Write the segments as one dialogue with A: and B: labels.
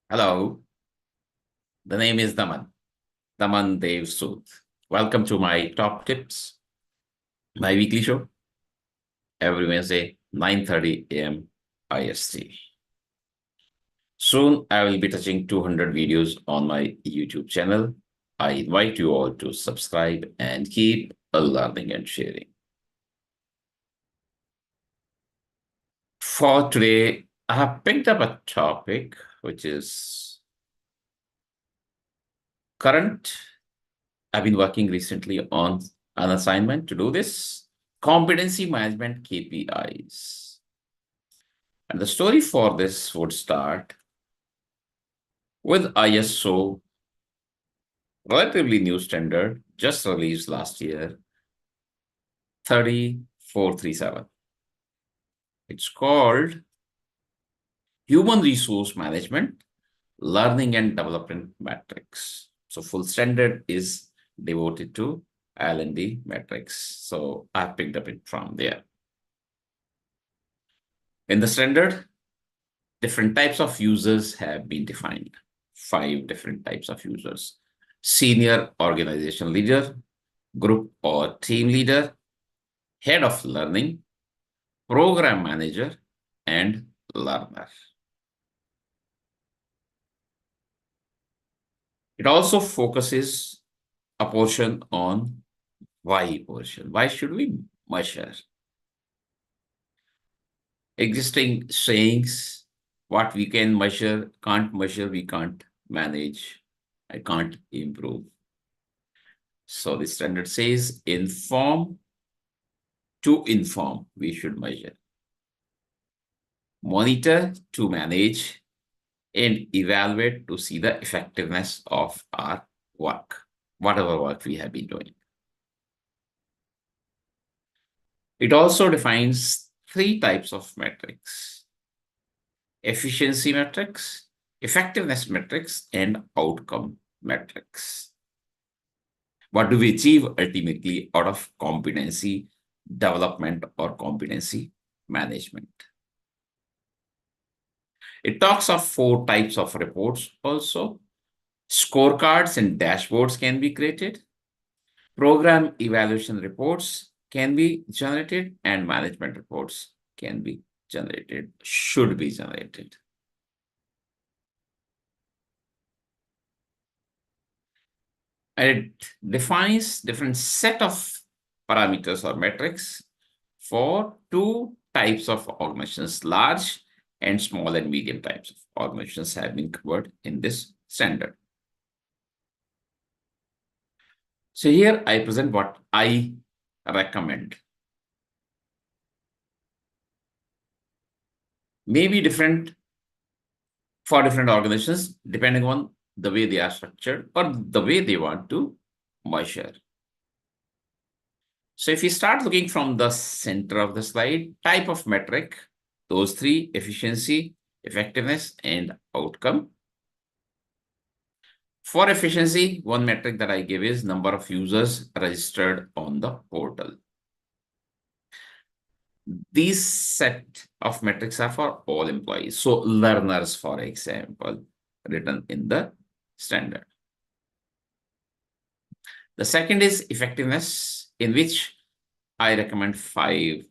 A: Hello, the name is Daman Dev Sood. Welcome to my top tips, my weekly show, every Wednesday, 9:30 a.m. IST. Soon, I will be touching 200 videos on my YouTube channel. I invite you all to subscribe and keep learning and sharing. For today, I have picked up a topic which is current. I've been working recently on an assignment to do this competency management KPIs. And the story for this would start with ISO, relatively new standard, just released last year, 30437. It's called Human Resource Management, Learning and Development Metrics. So full standard is devoted to L&D metrics. So I picked up it from there. In the standard, different types of users have been defined. 5 different types of users. Senior organization leader, group or team leader, head of learning, program manager, and learner. It also focuses a portion on why portion. Why should we measure? Existing sayings, what we can measure, can't measure, we can't manage, I can't improve. So the standard says inform to inform, we should measure. Monitor to manage and evaluate to see the effectiveness of our work, whatever work we have been doing. It also defines 3 types of metrics: efficiency metrics, effectiveness metrics, and outcome metrics. What do we achieve ultimately out of competency development or competency management? It talks of 4 types of reports also. Scorecards and dashboards can be created. Program evaluation reports can be generated, and management reports can be generated, should be generated. And it defines different set of parameters or metrics for 2 types of organizations. Large and small and medium types of organizations have been covered in this standard. So here I present what I recommend. May be different for different organizations depending on the way they are structured or the way they want to measure. So if you start looking from the center of the slide, type of metric, those 3: efficiency, effectiveness, and outcome. For efficiency, one metric that I give is number of users registered on the portal. These set of metrics are for all employees. So learners, for example, written in the standard. The second is effectiveness, in which I recommend 5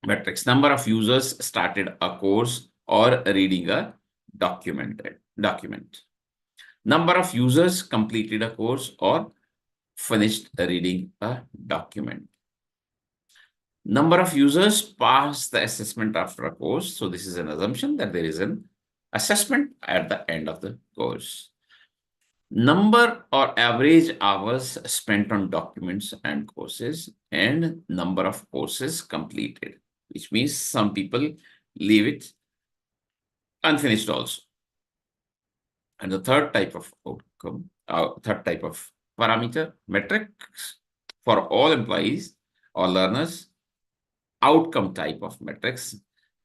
A: metrics. Number of users started a course or reading a document. Number of users completed a course or finished reading a document. Number of users passed the assessment after a course. So this is an assumption that there is an assessment at the end of the course. Number or average hours spent on documents and courses, and number of courses completed, which means some people leave it unfinished also. And the third type of outcome, third type of parameter, metrics for all employees or learners, outcome type of metrics.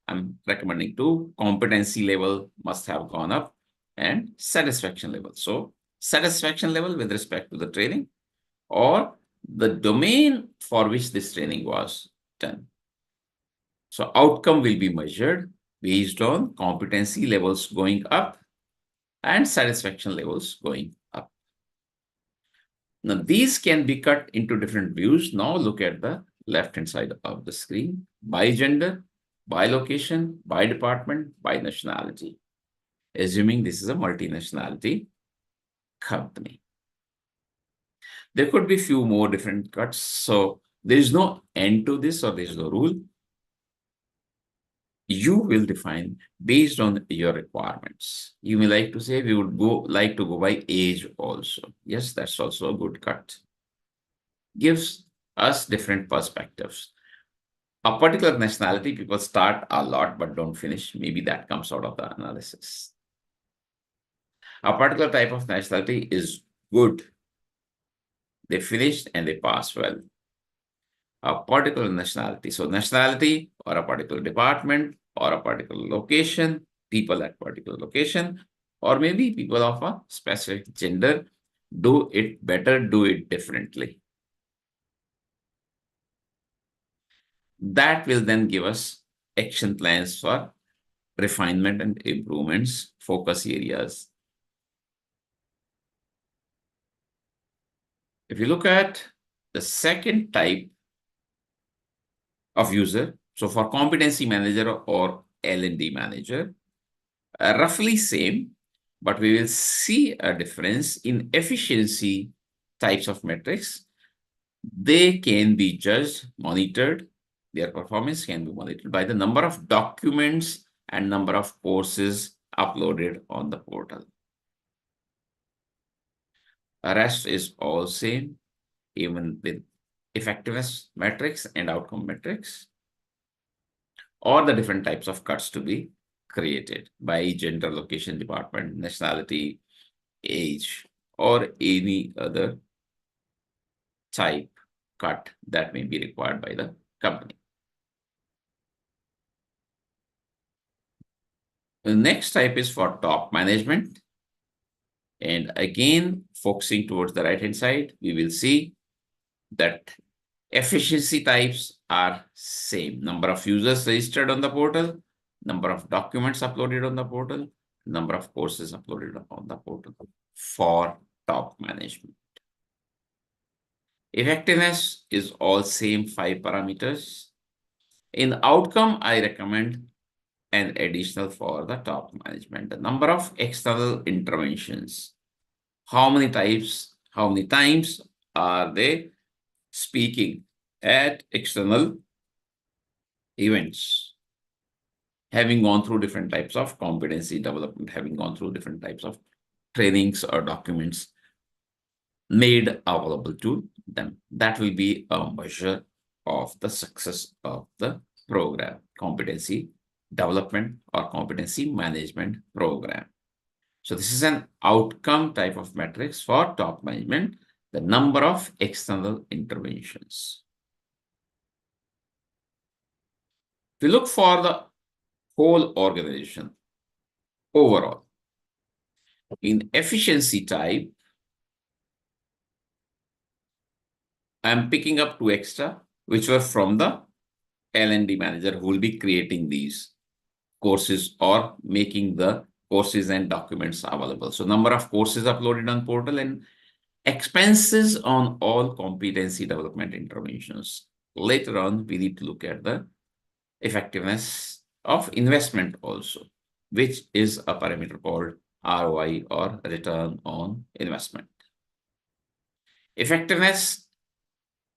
A: I'm recommending two: competency level must have gone up and satisfaction level. So satisfaction level with respect to the training or the domain for which this training was done. So outcome will be measured based on competency levels going up and satisfaction levels going up. Now, these can be cut into different views. Now, look at the left-hand side of the screen: by gender, by location, by department, by nationality, assuming this is a multinationality company. There could be few more different cuts. So there is no end to this, or there is no rule. You will define based on your requirements. You may like to say we would like to go by age also. Yes, that's also a good cut. Gives us different perspectives. A particular nationality, people start a lot but don't finish. Maybe that comes out of the analysis. A particular type of nationality is good. They finish and they pass well. A particular nationality. So nationality or a particular department or a particular location, people at particular location, or maybe people of a specific gender, do it better, do it differently. That will then give us action plans for refinement and improvements, focus areas. If you look at the second type of user, so for competency manager or L&D manager, roughly same, but we will see a difference in efficiency types of metrics. They can be judged, monitored, their performance can be monitored by the number of documents and number of courses uploaded on the portal. The rest is all same, even with effectiveness metrics and outcome metrics, or the different types of cuts to be created by gender, location, department, nationality, age, or any other type cut that may be required by the company. The next type is for top management. And again, focusing towards the right-hand side, we will see that efficiency types are same. Number of users registered on the portal, number of documents uploaded on the portal, number of courses uploaded on the portal for top management. Effectiveness is all same 5 parameters. In outcome, I recommend an additional for the top management. The number of external interventions. How many times are they speaking at external events? Having gone through different types of competency development, having gone through different types of trainings or documents made available to them. That will be a measure of the success of the program, competency development or competency management program. So this is an outcome type of metrics for top management, the number of external interventions. If you look for the whole organization overall, in efficiency type, I'm picking up 2 extra, which were from the L&D manager who will be creating these courses or making the courses and documents available. So number of courses uploaded on portal and expenses on all competency development interventions. Later on, we need to look at the effectiveness of investment also, which is a parameter called ROI or return on investment. Effectiveness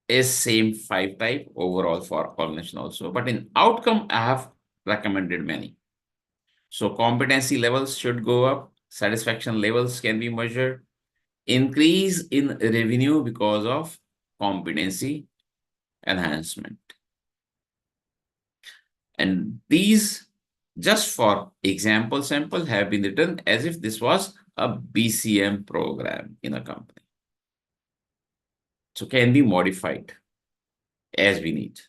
A: is same 5 type overall for organization also, but in outcome, I have recommended many. So competency levels should go up, satisfaction levels can be measured, increase in revenue because of competency enhancement. And these, just for example sample, have been written as if this was a BCM program in a company. So can be modified as we need.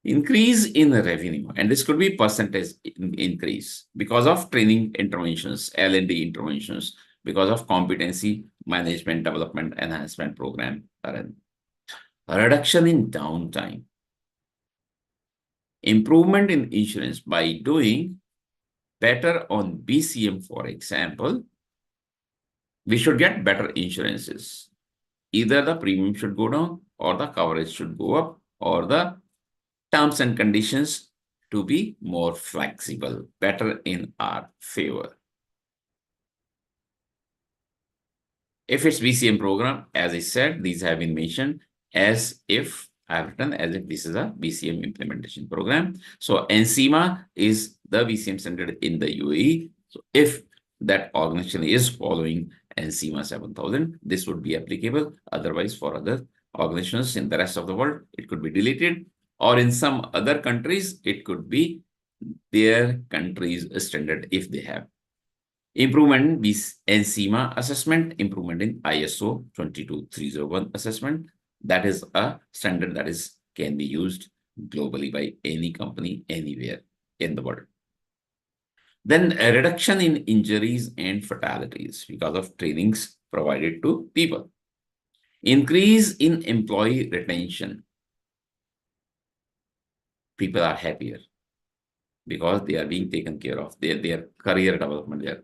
A: Increase in revenue, and this could be percentage increase because of training interventions, L&D interventions, because of competency management development enhancement program, a reduction in downtime, improvement in insurance by doing better on BCM, for example, we should get better insurances. Either the premium should go down or the coverage should go up or the terms and conditions to be more flexible, better in our favor. If it's BCM program, as I said, these have been mentioned as if I've written as if this is a BCM implementation program. So NCMA is the BCM standard in the UAE. So if that organization is following NCMA 7000, this would be applicable. Otherwise, for other organizations in the rest of the world, it could be deleted. Or in some other countries, it could be their country's standard if they have. Improvement in NCMA assessment, improvement in ISO 22301 assessment. That is a standard that can be used globally by any company anywhere in the world. Then a reduction in injuries and fatalities because of trainings provided to people. Increase in employee retention. People are happier because they are being taken care of, their career development, their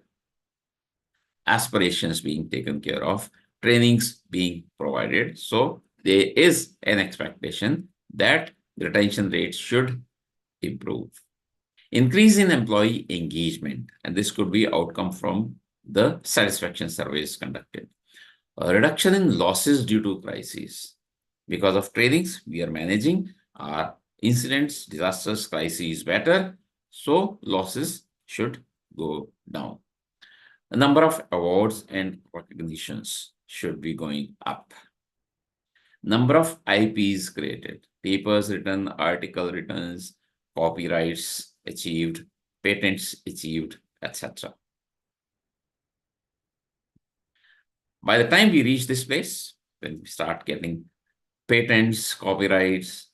A: aspirations being taken care of, trainings being provided. So there is an expectation that the retention rates should improve. Increase in employee engagement, and this could be outcome from the satisfaction surveys conducted. A reduction in losses due to crises. Because of trainings, we are managing our incidents, disasters, crises better. So losses should go down. The number of awards and recognitions should be going up. Number of IPs created, papers written, article returns, copyrights achieved, patents achieved, etc. By the time we reach this place, when we start getting patents, copyrights,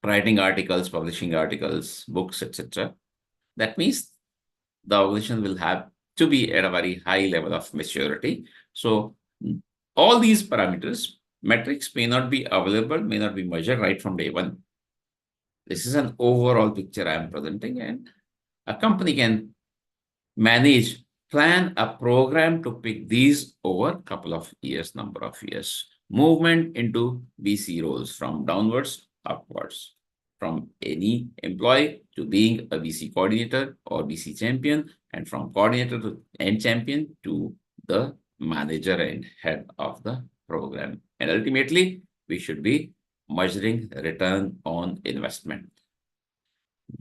A: writing articles, publishing articles, books, etc., that means the organization will have to be at a very high level of maturity. So all these parameters, metrics may not be available, may not be measured right from day one. This is an overall picture I am presenting, and a company can manage, plan a program to pick these over a couple of years, number of years. Movement into BC roles from downwards, upwards. From any employee to being a BC coordinator or BC champion, and from coordinator to and champion to the manager and head of the program. And ultimately, we should be measuring return on investment.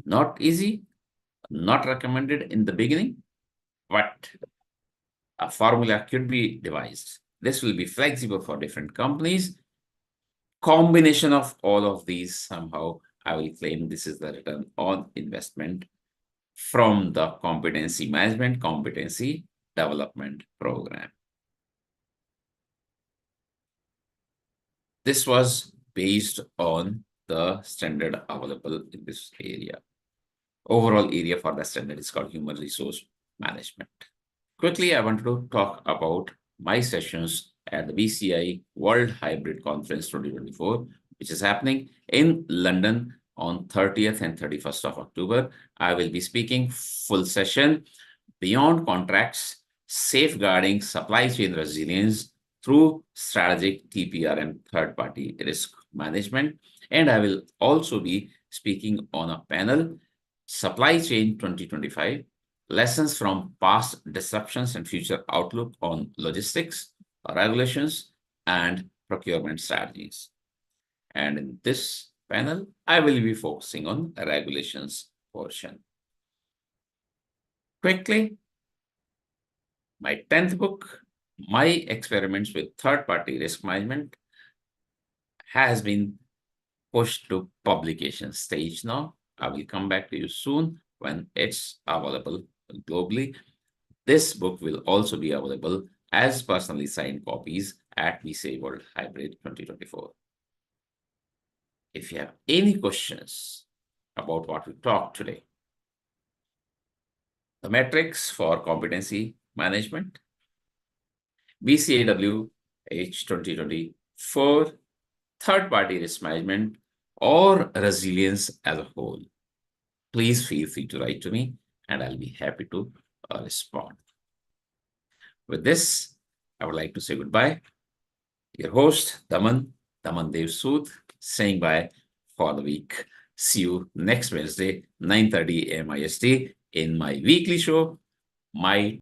A: Not easy, not recommended in the beginning, but a formula could be devised. This will be flexible for different companies. Combination of all of these, somehow, I will claim this is the return on investment from the competency management, competency development program. This was based on the standard available in this area. Overall area for the standard is called human resource management. Quickly, I wanted to talk about my sessions at the BCI World Hybrid Conference 2024, which is happening in London on 30th and 31st of October. I will be speaking full session beyond contracts, safeguarding supply chain resilience through strategic TPR and third-party risk management. And I will also be speaking on a panel, Supply Chain 2025, Lessons from Past Disruptions and Future Outlook on Logistics, Regulations, and Procurement Strategies. And in this panel, I will be focusing on regulations portion. Quickly, my 10th book, My Experiments with Third-Party Risk Management, has been pushed to publication stage now. I will come back to you soon when it's available globally. This book will also be available as personally signed copies at VSA World Hybrid 2024. If you have any questions about what we talked today, the metrics for competency management, BCAW H 2024, third-party risk management, or resilience as a whole, please feel free to write to me and I'll be happy to respond. With this, I would like to say goodbye. Your host, Daman Dev Sood, saying bye for the week. See you next Wednesday, 9:30 a.m. IST in my weekly show, My